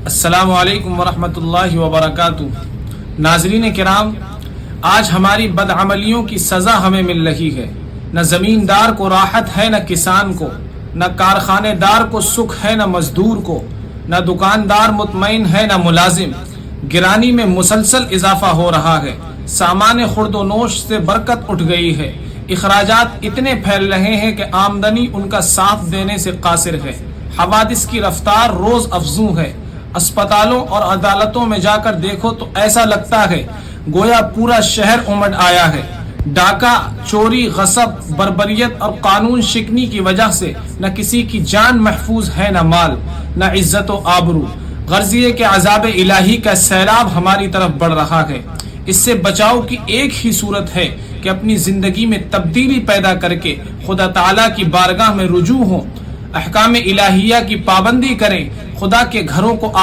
السلام علیکم ورحمۃ اللہ وبرکاتہ۔ ناظرین کرام، آج ہماری بدعملیوں کی سزا ہمیں مل رہی ہے۔ نہ زمیندار کو راحت ہے، نہ کسان کو، نہ کارخانے دار کو سکھ ہے، نہ مزدور کو، نہ دکاندار مطمئن ہے، نہ ملازم۔ گرانی میں مسلسل اضافہ ہو رہا ہے، سامان خرد و نوش سے برکت اٹھ گئی ہے، اخراجات اتنے پھیل رہے ہیں کہ آمدنی ان کا ساتھ دینے سے قاصر ہے، حوادث کی رفتار روز افزوں ہے۔ اسپتالوں اور عدالتوں میں جا کر دیکھو تو ایسا لگتا ہے گویا پورا شہر امڈ آیا ہے۔ ڈاکہ، چوری، غصب، بربریت اور قانون شکنی کی وجہ سے نہ کسی کی جان محفوظ ہے، نہ مال، نہ عزت و آبرو۔ غرض یہ کہ عذاب الہی کا سیلاب ہماری طرف بڑھ رہا ہے۔ اس سے بچاؤ کی ایک ہی صورت ہے کہ اپنی زندگی میں تبدیلی پیدا کر کے خدا تعالیٰ کی بارگاہ میں رجوع ہوں، احکام الہیہ کی پابندی کریں، خدا کے گھروں کو